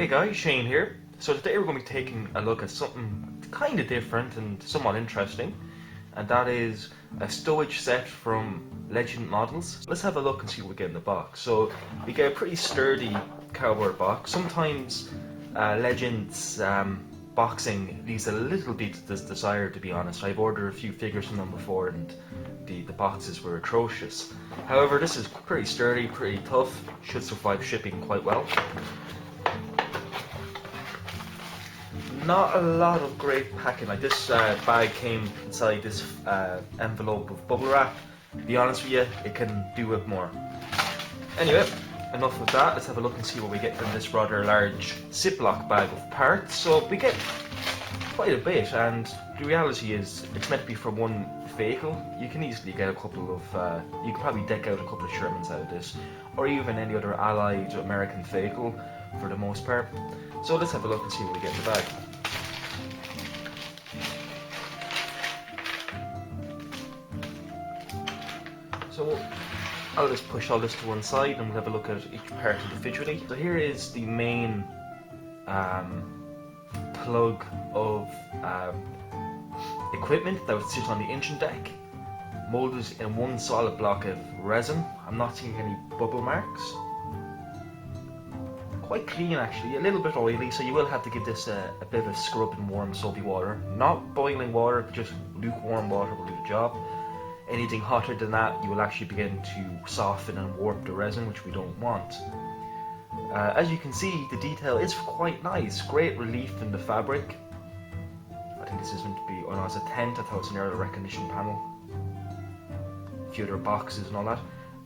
Hey guys, Shane here. So today we're going to be taking a look at something kind of different and somewhat interesting, and that is a stowage set from Legend models. Let's have a look and see what we get in the box. So we get a pretty sturdy cardboard box. Sometimes Legend's boxing leaves a little bit desired, to be honest. I've ordered a few figures from them before and the boxes were atrocious. However, this is pretty sturdy, pretty tough, should survive shipping quite well. Not a lot of great packing. Like this bag came inside this envelope of bubble wrap. To be honest with you, it can do with more. Anyway, enough of that. Let's have a look and see what we get from this rather large Ziploc bag of parts. So we get quite a bit, and the reality is it's meant to be for one vehicle. You can easily get a couple of, you could probably deck out a couple of Shermans out of this, or even any other allied American vehicle for the most part. So let's have a look and see what we get in the bag. So I'll just push all this to one side and we'll have a look at each part individually. So here is the main plug of equipment that would sit on the engine deck, molded in one solid block of resin. I'm not seeing any bubble marks. Quite clean actually, a little bit oily, so you will have to give this a bit of a scrub in warm soapy water. Not boiling water, but just lukewarm water will do the job. Anything hotter than that, you will actually begin to soften and warp the resin, which we don't want. As you can see, the detail is quite nice. Great relief in the fabric. I think this is meant to be, oh no, it's a tent. I thought it was an aerial recognition panel. A few other boxes and all that.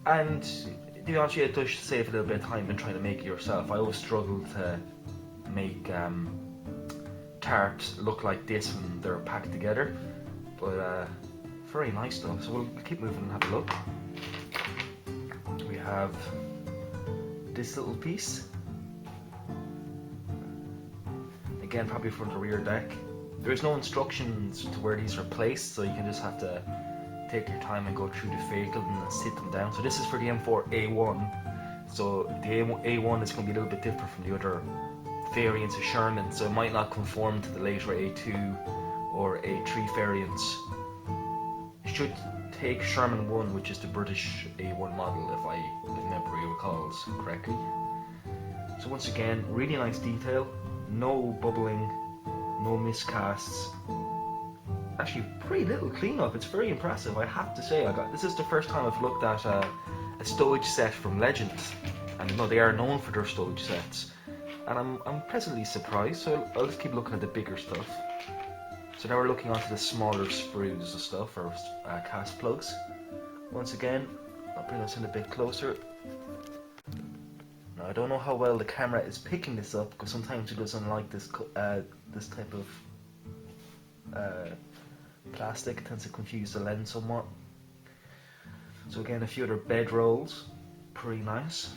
And to be honest, it does save a little bit of time in trying to make it yourself. I always struggle to make tarps look like this when they're packed together. But very nice though, so we'll keep moving and have a look. We have this little piece. Again, probably from the rear deck. There is no instructions to where these are placed, so you can just have to take your time and go through the vehicle and sit them down. So this is for the M4 A1. So the A1 is going to be a little bit different from the other variants of Sherman, so it might not conform to the later A2 or A3 variants. Should take Sherman 1, which is the British A1 model, if memory recalls correctly. So once again, really nice detail, no bubbling, no miscasts. Actually, pretty little cleanup. It's very impressive, I have to say. This is the first time I've looked at a stowage set from Legend, and you know they are known for their stowage sets, and I'm pleasantly surprised. So I'll just keep looking at the bigger stuff. So now we're looking onto the smaller sprues and stuff, or cast plugs. Once again, I'll bring us in a bit closer. Now I don't know how well the camera is picking this up, because sometimes it doesn't like this this type of plastic. It tends to confuse the lens somewhat. So again, a few other bed rolls, pretty nice.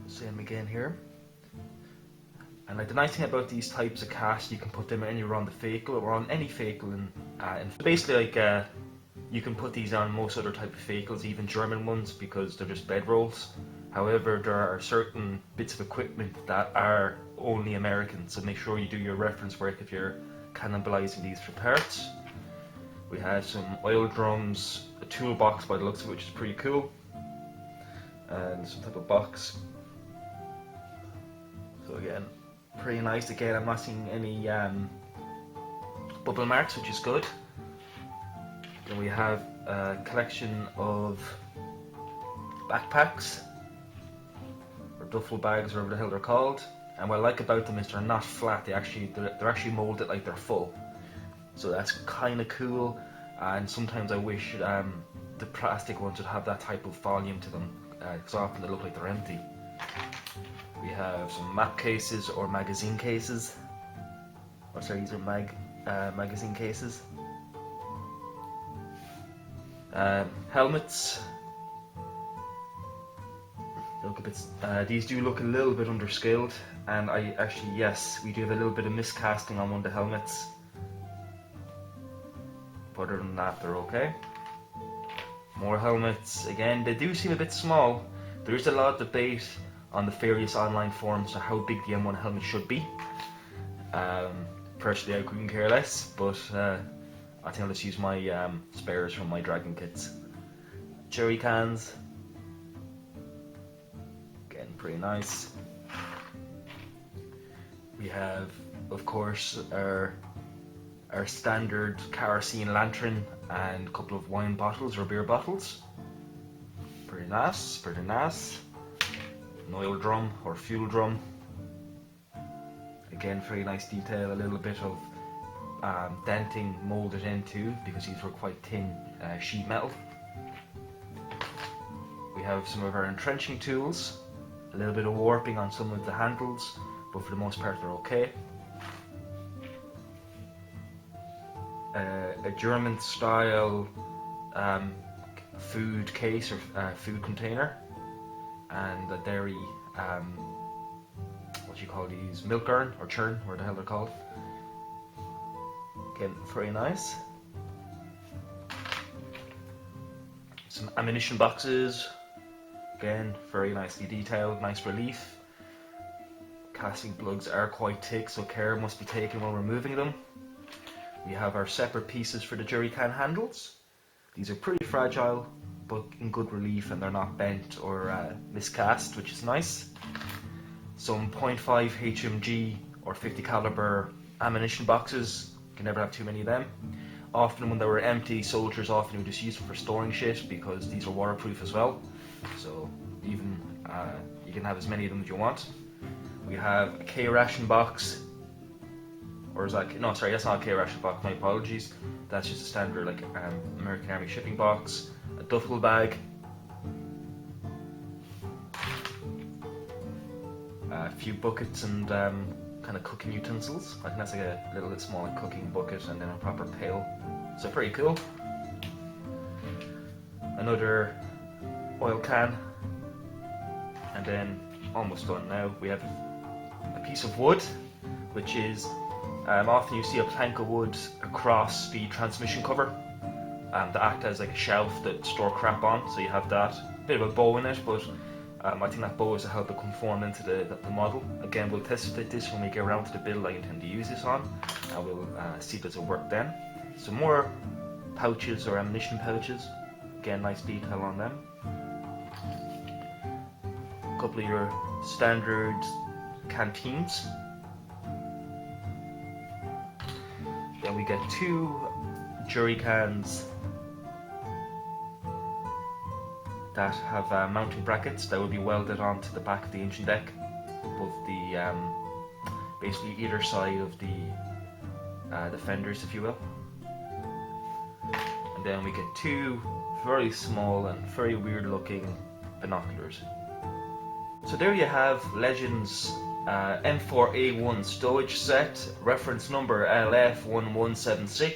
Same again here. And like the nice thing about these types of casts, you can put them anywhere on the vehicle or on any vehicle, and basically like you can put these on most other type of vehicles, even German ones, because they're just bed rolls. However, there are certain bits of equipment that are only American, so make sure you do your reference work if you're cannibalizing these for parts. We have some oil drums, a toolbox by the looks of it, which is pretty cool, and some type of box. So again, pretty nice. Again, I'm not seeing any bubble marks, which is good. Then we have a collection of backpacks, or duffel bags, whatever the hell they're called. And what I like about them is they're not flat. They're actually molded like they're full. So that's kind of cool. And sometimes I wish the plastic ones would have that type of volume to them, because often they look like they're empty. We have some map cases or magazine cases. Or sorry, these are magazine cases. Helmets. Look a bit. These do look a little bit underskilled, and yes, we do have a little bit of miscasting on one of the helmets. But other than that, they're okay. More helmets. Again, they do seem a bit small. There is a lot of debate on the various online forums to how big the M1 helmet should be. Personally, I couldn't care less, but I think I'll just use my spares from my Dragon kits. Jerry cans, again pretty nice. We have, of course, our standard kerosene lantern and a couple of wine bottles or beer bottles. Pretty nice, pretty nice. An oil drum or fuel drum. Again, very nice detail, a little bit of denting moulded into because these were quite thin sheet metal. We have some of our entrenching tools, a little bit of warping on some of the handles, but for the most part they're okay. A German style food case or food container, and a dairy, what do you call these, milk urn or churn, where the hell they're called. Again, very nice. Some ammunition boxes, again very nicely detailed, nice relief. Casting plugs are quite thick, so care must be taken when removing them. We have our separate pieces for the jerry can handles. These are pretty fragile, but in good relief, and they're not bent or miscast, which is nice. Some .5 HMG or 50 caliber ammunition boxes. You can never have too many of them. Often when they were empty, soldiers often would just use them for storing shit because these are waterproof as well. So even you can have as many of them as you want. We have a K ration box. Or is that, no, sorry, that's not a K ration box, my apologies. That's just a standard like American Army shipping box. A duffel bag. A few buckets and kind of cooking utensils. I think that's like a little bit small cooking bucket and then a proper pail. So pretty cool. Another oil can. And then, almost done now, we have a piece of wood, which is often you see a plank of wood across the transmission cover to act as like a shelf that store crap on, so you have that. Bit of a bow in it, but I think that bow is to help it conform into the model. Again, we'll test fit this when we get around to the build I intend to use this on, and we'll see does it work then. Some more pouches or ammunition pouches, again nice detail on them. A couple of your standard canteens. Then we get 2 jerry cans that have mounting brackets that will be welded onto the back of the engine deck, above the basically either side of the fenders, if you will. And then we get 2 very small and very weird looking binoculars. So there you have Legends M4A1 stowage set, reference number LF1176.